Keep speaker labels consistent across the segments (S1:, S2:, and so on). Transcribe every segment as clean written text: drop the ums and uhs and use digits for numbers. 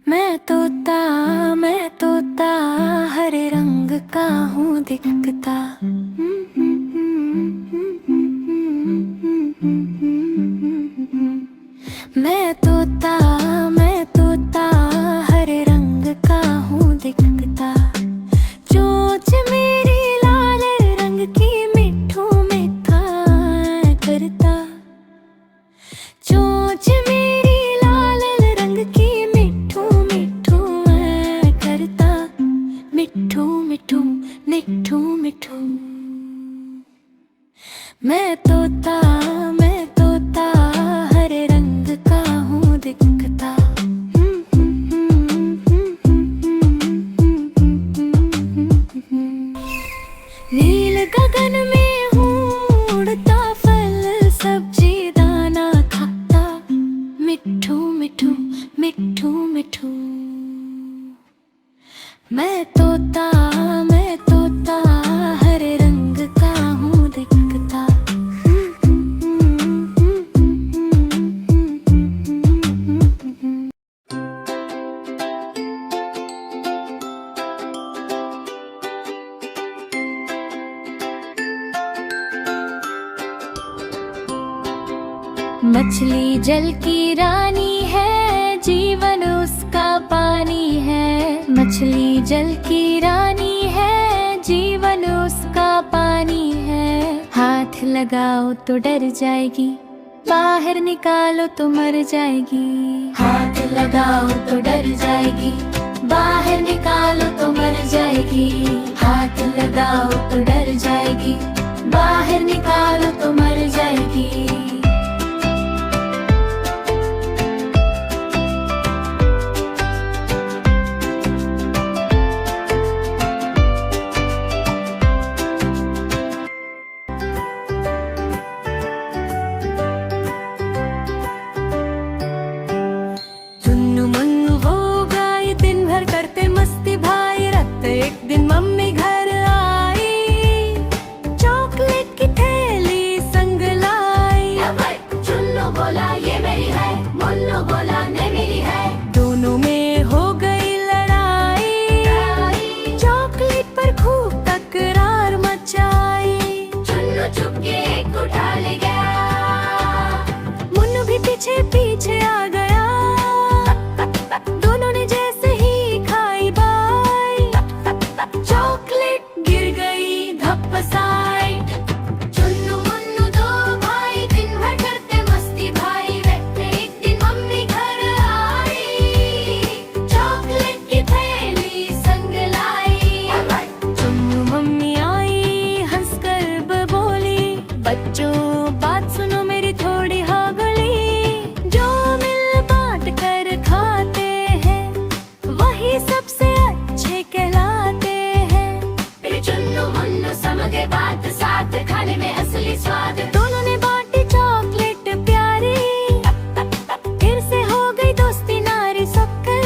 S1: मैं तोता हरे रंग का हूँ दिखता। मैं तोता हरे रंग का हूँ दिखता। चोंच मेरी लाल रंग की मिठू मिठा करता। चोंच मेरी लाल रंग की मिठू मिठू करता। मिठू मिठू मिठू मिठू। मैं तोता हरे रंग का हूँ दिखता। नील गगन में हूँ उड़ता, फल सब्जी दाना खाता। मिठू मिठू मिठू मिठू। मैं तोता हरे रंग का हूँ दिखता। मछली जल की रानी है, जीवन उसका पानी है। मछली जल की रानी है, जीवन उसका पानी है। हाथ लगाओ तो डर जाएगी, बाहर निकालो तो मर जाएगी। हाथ लगाओ तो डर जाएगी, बाहर निकालो तो मर जाएगी। हाथ लगाओ तो डर जाएगी, बाहर निकालो तो मर जाएगी। एक दिन मम्मी घर आई, चॉकलेट की थैली संग लाई। चुन्नू बोला ये मेरी है, मुन्नू बोला नहीं मेरी है। दोनों में हो गई लड़ाई, चॉकलेट पर खूब तकरार मचाई। चुन्नू चुपके एक उठा ले गया, मुन्नू भी पीछे पीछे आ गया। दोनों ने जैसे ही खाई बाई, चॉकलेट गिर गई धप साइड। चुन्नू मुन्नू दो भाई दिन भर करते मस्ती भाई। एक दिन मम्मी घर आई, चॉकलेट की थैली संग लाई। चुन्नू मम्मी आई हंसकर बोली, बच्चों बात सुनो मेरी थोड़ी हाँ गली। जो मिल बांट कर खाते हैं, वही सबसे अच्छे कहलाते हैं। फिर चुन्नू मुन्नू समझ गए बात, साथ खाने में असली स्वाद। दोनों ने बांटी चॉकलेट प्यारी, फिर से हो गई दोस्ती नारी शक्कर।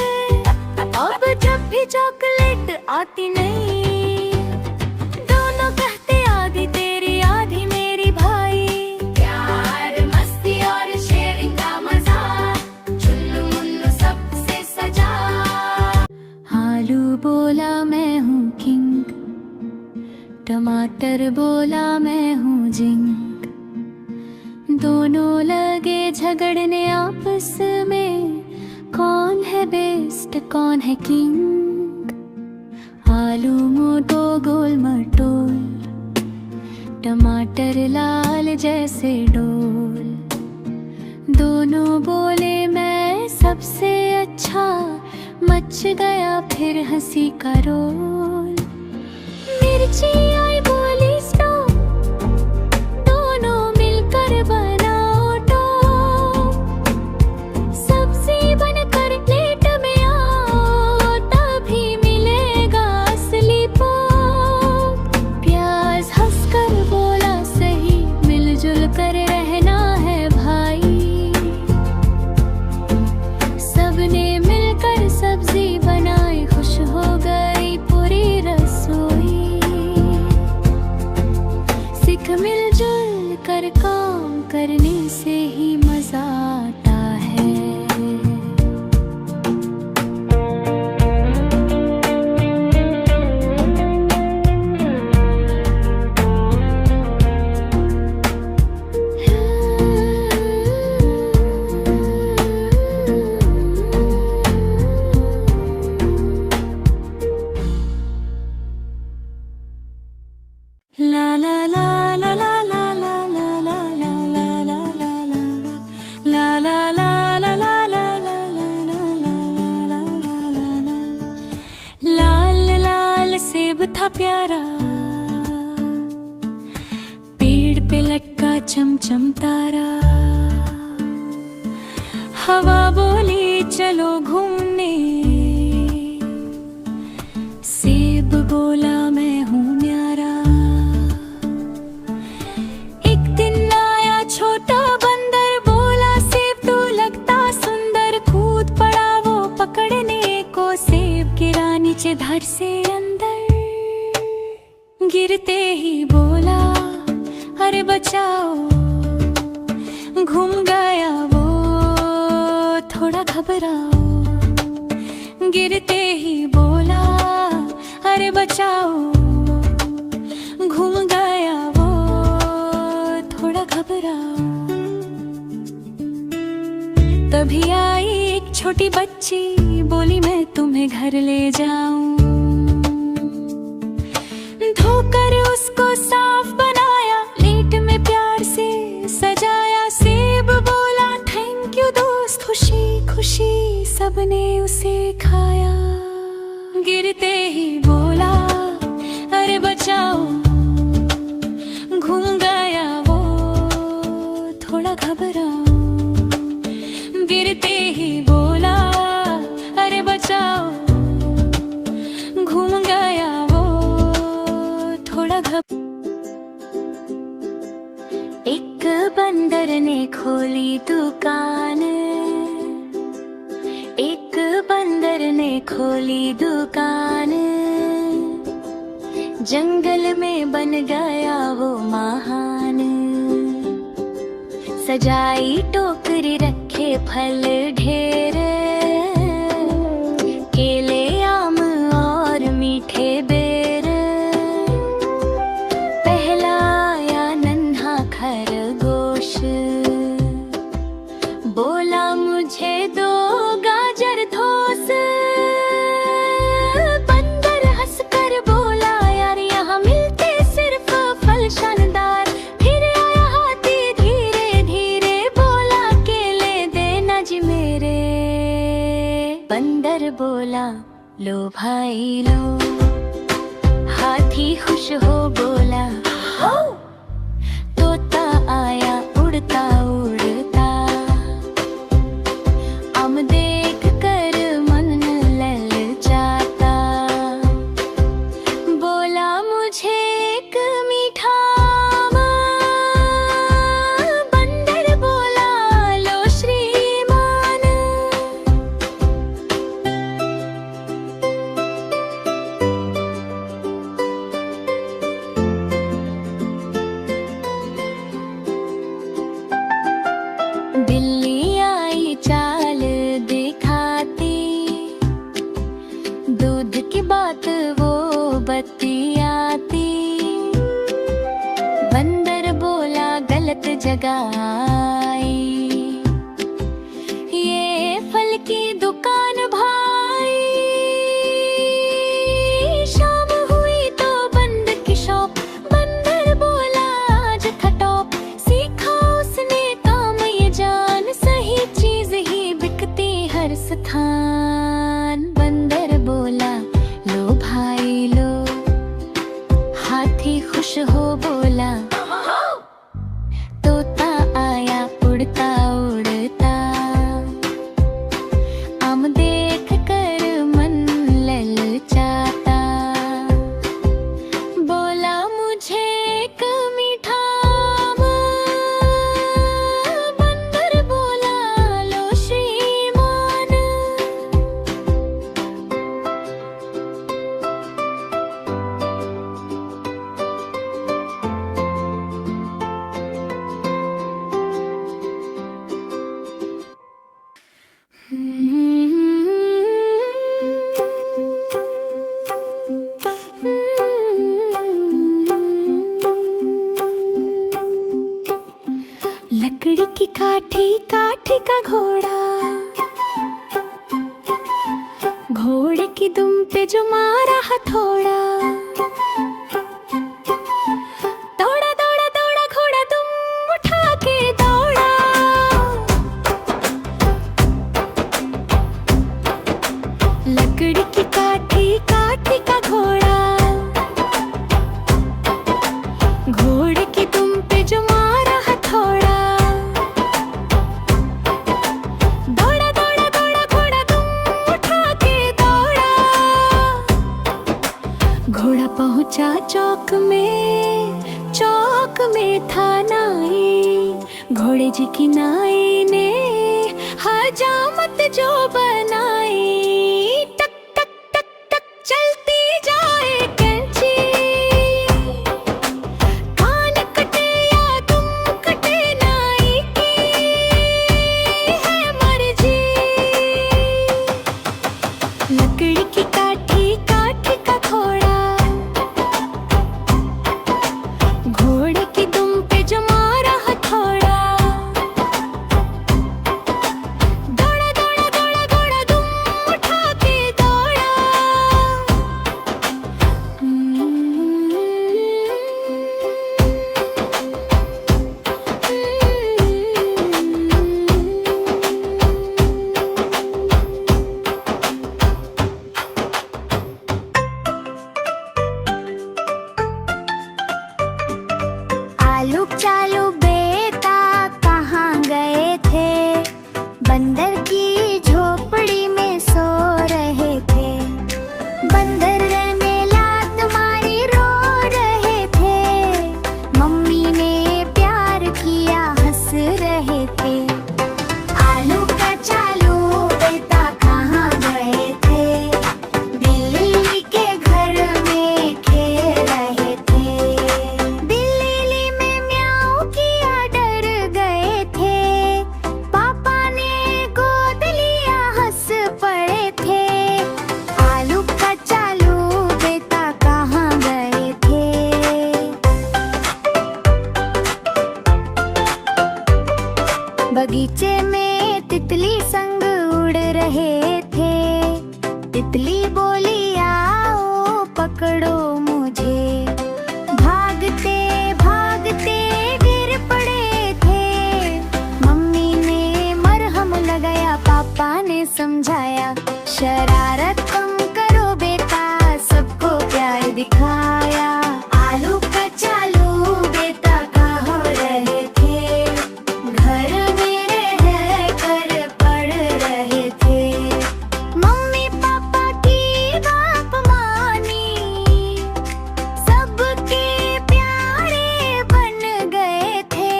S1: अब जब भी चॉकलेट आती नहीं, दोनों कहते आधी तेरी आधी मेरी भाई। प्यार मस्ती और शेयरिंग का मजा, चुन्नू मुन्नू सबसे सजा। आलू बोला मैं हूँ किंग, टमाटर बोला मैं हूँ जिंक। दोनों लगे झगड़ने आपस में, कौन है बेस्ट कौन है किंग। आलू मोटो गोल मटोल, टमाटर लाल जैसे डोल। दोनों बोले मैं सबसे अच्छा, मच गया फिर हंसी का रोल। मिर्ची आई बोली स्टॉप, दोनों मिलकर बनाओ टॉप। सब्जी बनकर प्लेट में आओ, तभी मिलेगा असली पॉप। प्याज हंसकर बोला सही, मिलजुल कर रहना है भाई। सबने मिलकर सब्जी बनाई, खुश हो गई पूरी रसोई। सीख मिलजुल कर काम करने से ही मजा आता है। ला ला ला ला ला ला ला ला ला ला ला ला ला ला ला ला ला ला ला। लाल लाल सेब था प्यारा, पेड़ पे लटका चमचम तारा। हवा बोली चलो घूमने, सेब बोला मैं हूँ न्यारा। छोटा बंदर बोला सेब तो लगता सुंदर, कूद पड़ा वो पकड़ने को, सेब गिरा नीचे धड़ से अंदर। गिरते ही बोला अरे बचाओ, घूम गया वो थोड़ा घबराओ। गिरते ही बोला अरे बचाओ, घूम गया वो थोड़ा घबराओ। तभी आई एक छोटी बच्ची, बोली मैं तुम्हें घर ले जाऊं। धोकर उसको साफ बनाया, प्लेट में प्यार से सजाया। सेब बोला थैंक यू दोस्त, खुशी खुशी सबने उसे खाया। गिरते ही बोला अरे बचाओ, घूम गया वो थोड़ा घबराओ। गिरते ही बोला अरे बचाओ, घूम गया वो थोड़ा एक बंदर ने खोली दुकान, एक बंदर ने खोली दुकान। जंगल में बन गया वो महान, सजाई टोकरी रखे फल ढेर। केले आम और मीठे बेर, पहला आया नन्हा खरगोश, बोला मुझे दो गाजर ठोस। बंदर हंसकर बोला यार यहाँ मिलते सिर्फ फल शानदार। फिर आया हाथी धीरे धीरे बोला केले देना जी मेरे। बंदर बोला लो भाई लो, हाथी खुश हो बोला हो। तोता आया उड़ता उड़ता, आम देख कर मन ललचाता। बोला मुझे एक मीठा आम। बंदर बोला लो श्रीमान। बिल्ली आई चाल दिखाती, दूध की बात वो बतियाती। बंदर बोला गलत जगह आई, ये फल की दुकान भाई। शाम हुई तो बंद की शॉप, बंदर बोला आज था टॉप। सीखा उसने काम ये जान, सही चीज ही बिकती हर स्थान। बंदर बोला लो भाई लो, हाथी खुश हो बोला। तोता आया उड़ता उड़ता, आम देख कर मन ललचाता। बोला मुझे एक मीठा आम। बंदर बोला लो श्रीमान। लकड़ी की काठी काठी का घोड़ा, घोड़े की दुम पे जो मारा हथौड़ा। दौड़ा दौड़ा दौड़ा घोड़ा दुम उठा के दौड़ा। लकड़ी की काठी काठी का घोड़ा, घोड़े की दुम पे जो मारा हथौड़ा। दौड़ा दौड़ा दौड़ा घोड़ा दुम उठा के दौड़ा। घोड़ा पहुंचा चौक में था नाई। घोड़े जी की नाई ने हजामत जो बनाई। टक टक टक टक चलती जाए कैंची। कान कटे या तुम कटे, नाई की है मर्जी। लकड़ी की काठी काठी का घोड़ा, घोड़े की दुम पे जो मारा हथौड़ा। दौड़ा दौड़ा दौड़ा घोड़ा दुम उठा के दौड़ा। आलू चालू बेटा कहाँ गए थे? बंदर की झोपड़ी में सो रहे थे। बंदर ने लात मारी रो रहे थे। मम्मी ने प्यार किया हंस रहे थे। आलू का चालू बेटा कहाँ गए थे? बिल्ली के घर में खेल रहे थे। बिल्ली में म्याऊं किया डर गए थे। पापा ने गोद लिया हंस पड़े थे। आलू का चालू बेटा कहाँ गए थे? बगीचे में तितली संग उड़ रहे थे। तितली बोली आओ पकड़ो मुझे। भागते भागते गिर पड़े थे। मम्मी ने मरहम लगाया, पापा ने समझाया। शरारत कम करो बेटा, सबको प्यार दिखाया। आलू का चालू बेटा कहाँ रहे थे? घर में रह कर पढ़ रहे थे। मम्मी पापा की बात मानी, सबके प्यारे बन गए थे।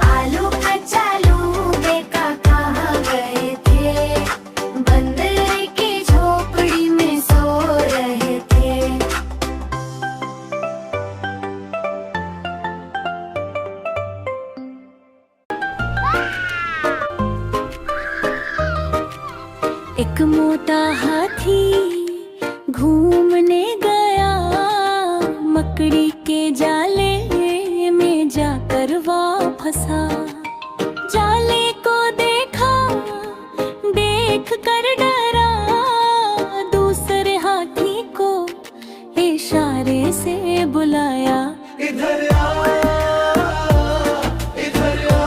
S1: आलू का चालू बेटा कहाँ गए थे? बंदर की झोपड़ी में सो रहे थे। एक मोटा हाथी घूमने गया। मकड़ी के जाले में जाकर वह फंसा। जाले को देखा, देख कर डरा। दूसरे हाथी को इशारे से बुलाया।
S2: इधर आ, इधर आ,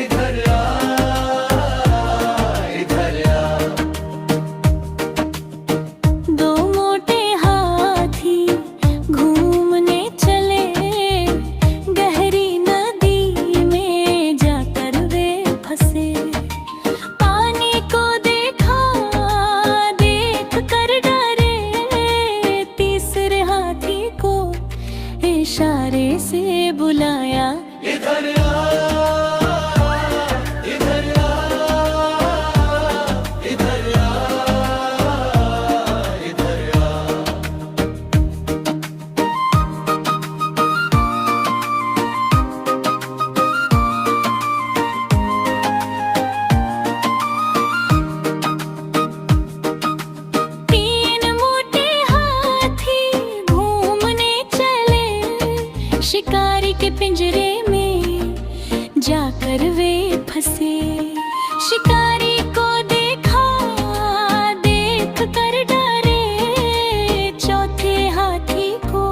S2: इधर आ, इधर आ।
S1: दो मोटे हाथी घूमने चले। गहरी नदी में जाकर वे फंसे। पानी को देखा, देख कर डरे। तीसरे हाथी को इशारे से बुलाया।
S2: इधर आ, इधर आ, इधर आ, इधर आ।
S1: तीन मोटे हाथी घूमने चले। शिकारी के पिंजरे में जाकर वे फंसे। शिकारी को देखा, देख कर डरे, चौथे हाथी को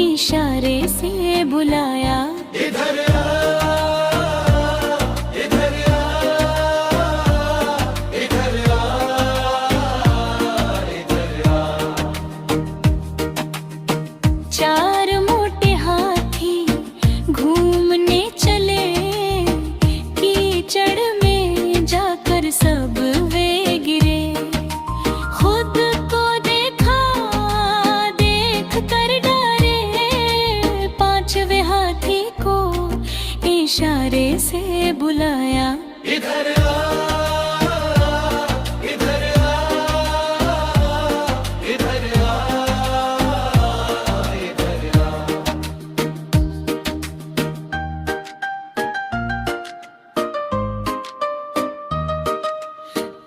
S1: इशारे से बुलाया।
S2: इधर आ, इधर आ, इधर आ, इधर आ।
S1: चार मोटे हाथी घूमने चले, कीचड़ में जाकर सब वे गिरे। खुद को देखा, देख कर डरे, पांचवे हाथी को इशारे से बुलाया।
S2: इधर आ, इधर आ, इधर आ, इधर आ।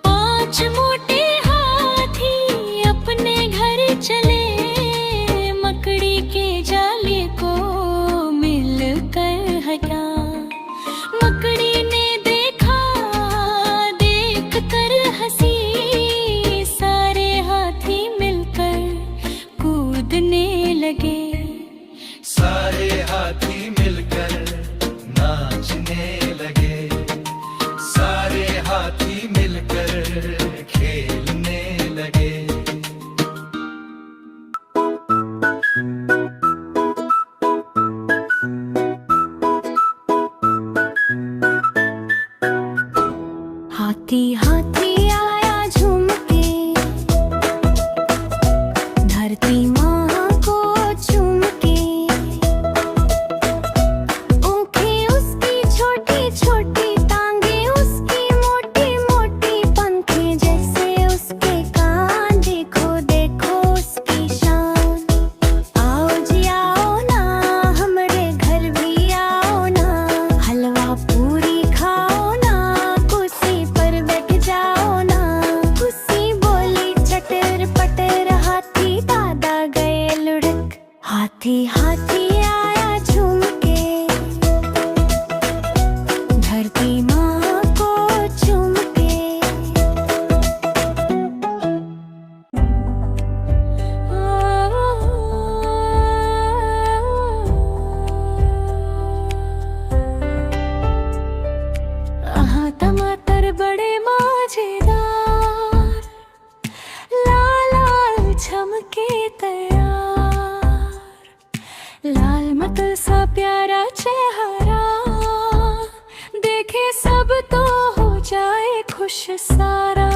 S1: पांच मोटे हाथी अपने घर चले, मकड़ी के जाले को मिलकर हटा। मकड़ी ने देखा, देख कर हंसी, सारे हाथी मिलकर कूदने लगे।
S2: सारे हाथी मिलकर नाचने लगे, सारे हाथी मिलकर खेलने लगे।
S1: हाथी हाथी आया झूम के, धरती माँ को चूम के। आँखें उसकी छोटी छोटी, टांगे उसकी मोटी मोटी, पंखे जैसे उसके कान, देखो देखो उसकी शान। आओ जी आओ ना, हमरे घर भी आओ ना, हलवा पूरी खाओ ना, कुर्सी पर बैठ जाओ ना। कुर्सी बोली चटर पटर, हाथी दादा गए लुढ़क। हाथी हाथी आया झूम के, धरती माँ को चूम के। टमाटर बड़े मजेदार, लाल लाल चमके तैयार। लाल मतल सा प्यारा चेहरा, देखे सब तो हो जाए खुश सारा।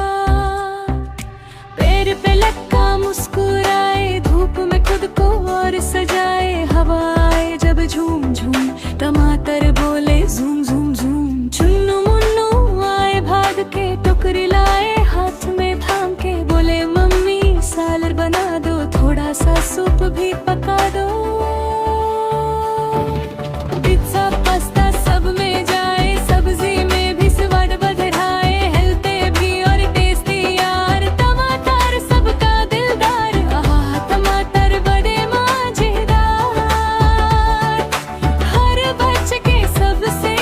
S1: पैर पे लटका मुस्कुराए, धूप में खुद को और सजाए। हवाएं जब झूम झूम, टमाटर बोले झूम झूम झूम। चुन्नू मुन्नू आए भाग के, टोकरी लाए हाथ में थाम के। बोले मम्मी सालर बना दो, थोड़ा सा सूप भी पका दो। पिज्जा पास्ता सब में जाए, सब्जी में भी स्वाद बढ़ाए। हेल्दी भी और टेस्टी यार, टमाटर सबका दिलदार। आहा टमाटर बड़े मजेदार, हर बच्चे के सबसे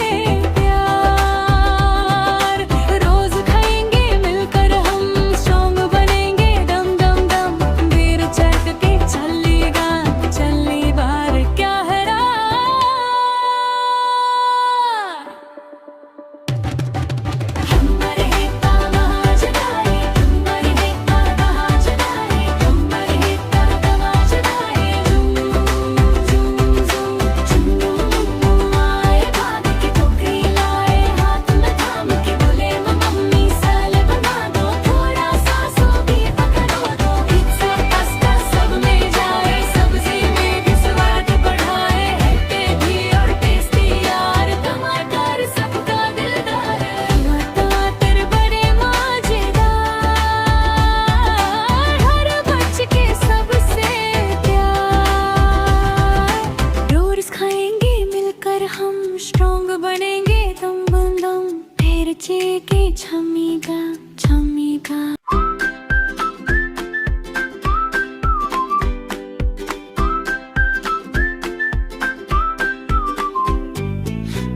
S1: प्यार। रोज खाएंगे मिलकर हम, स्ट्रॉन्ग बनेंगे दम दम दम। वीर चढ़ के चलेगा, चलनी बार क्या हरा। हमर हेता कहाँ जगाए, हमर हेता कहाँ जगाए, हमर हेता कहाँ जगाए। झूम झूम झूम, चुन्नू मुन्नू आए भाग के, टोकरी लाए हाथ में थाम के। बोले मम्मी सालर बना दो, थोड़ा सा सूप भी पका दो। पिज्जा पास्ता सब में जाए, सब्जी में भी स्वाद बढ़ाए। हेल्दी भी और टेस्टी यार, टमाटर सबका दिलदार। टमाटर बड़े मजेदार, हर बच्चे के सबसे प्यार। रोज खाएंगे मिलकर हम, स्ट्रॉन्ग बनेंगे दम बम दम। फिर चेके छमीगा छमीगा।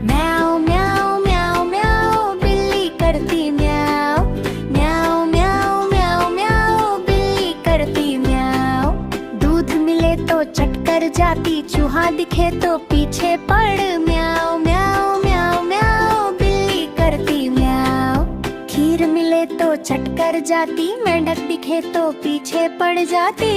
S1: म्याऊ चूहा दिखे तो पीछे पड़, म्याऊ म्याऊ म्याऊ म्याऊ बिल्ली करती म्याऊ। खीर मिले तो चट कर जाती, मेंढक दिखे तो पीछे पड़ जाती,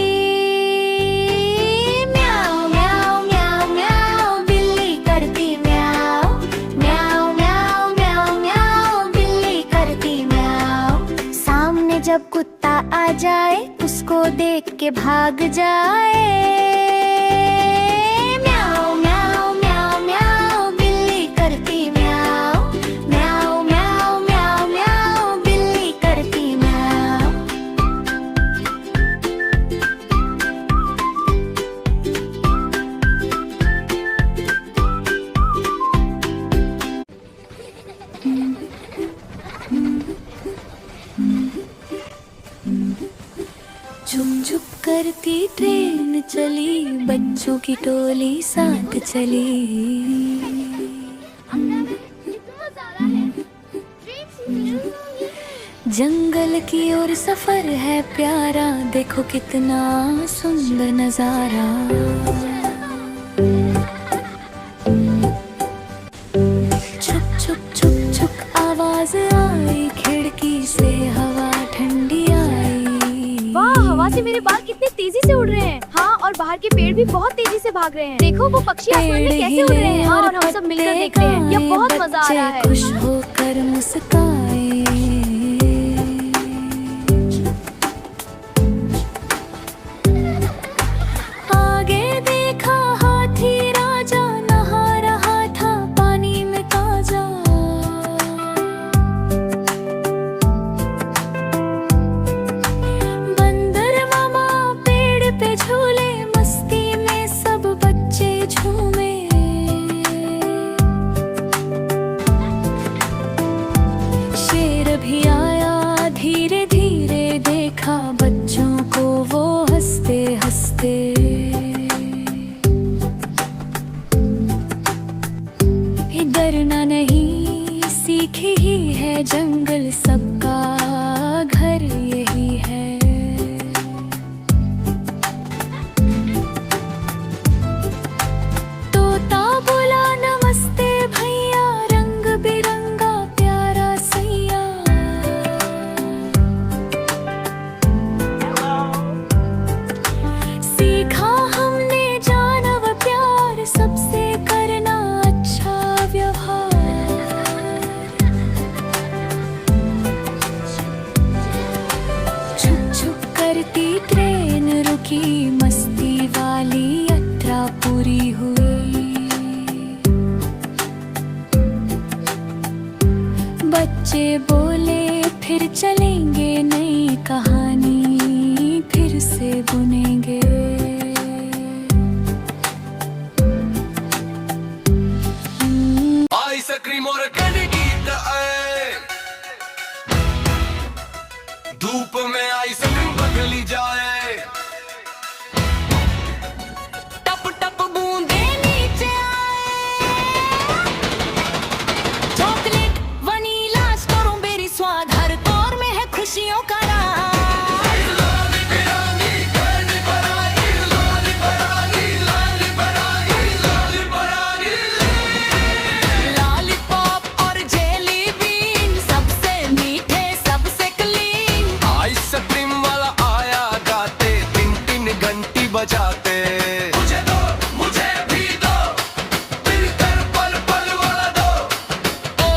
S1: म्याऊ म्याऊ म्याऊ म्याऊ बिल्ली करती म्याऊ। म्याऊ म्याऊ म्याऊ म्याऊ बिल्ली करती म्याऊ। सामने जब कुत्ता आ जाए, उसको देख के भाग जाए, म्याऊ म्याऊ म्याऊ म्याऊ बिल्ली करती म्याऊ। म्याऊ म्याऊ म्याऊ म्याऊ बिल्ली करती म्याऊ। झुक झुक करती ट्रेन चली, बच्चों की टोली साथ चली। जंगल की ओर सफर है प्यारा, देखो कितना सुंदर नजारा। छुक छुक छुक छुक आवाज आई, खिड़की से हवा ठंडी आई।
S3: वाह, हवा से मेरे बाल कितने तेजी से उड़ रहे हैं। हाँ, और बाहर के पेड़ भी बहुत तेजी से भाग रहे हैं। देखो वो पक्षी आसमान में कैसे उड़ रहे हैं। हाँ, और हम सब मिलकर देख रहे हैं। यह बहुत मजा आ रहा है।
S1: खुश होकर मुस्काए, आगे देखा हाथी राजा, नहा रहा था पानी में ताजा। बंदर मामा पेड़ पे झूले, मस्ती में सब बच्चे झूमे। शेर भी आया धीरे धीरे, देखा बच्चों को वो हंसते हंसते। डरना नहीं सीखी ही है, जंगल सबका घर यही है। तोता बोला नमस्ते भैया, रंग बिरंगा प्यारा सैया। सीखा हमने जानवर प्यार, सबसे करना अच्छा व्यवहार। छुक छुक करती ट्रेन रुकी, मस्ती वाली यात्रा पूरी हुई। बच्चे बोले फिर चलेंगे, नई कहानी फिर से बुनेंगे।
S2: आइसक्रीम और कैंडी गीत आए, धूप में आइसक्रीम बदली जाए।
S1: टप टप बूंदे नीचे आए, चॉकलेट वनीला स्ट्रॉबेरी स्वाद, हर दौर में है खुशियों का राज। लॉलीपॉप और जेली बीन, सबसे मीठे सबसे क्लीन।
S2: आइसक्रीम वाला आया गाते, टिन टिन घंटी बजाते। मुझे दो, मुझे भी दो, मिलकर पल पल वाला दो। ओ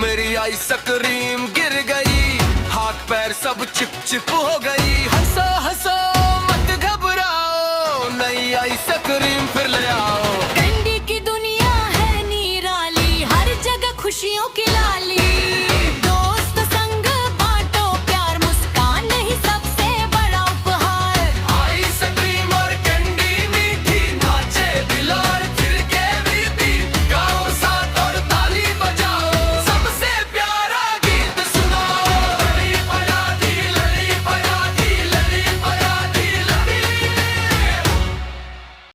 S2: मेरी आइसक्रीम गिर गई, हाथ पैर सब चिप चिप हो गई। हंसो हंसो मत घबराओ, नई आइसक्रीम फिर ले आओ।
S1: कैंडी की दुनिया है निराली, हर जगह खुशियों की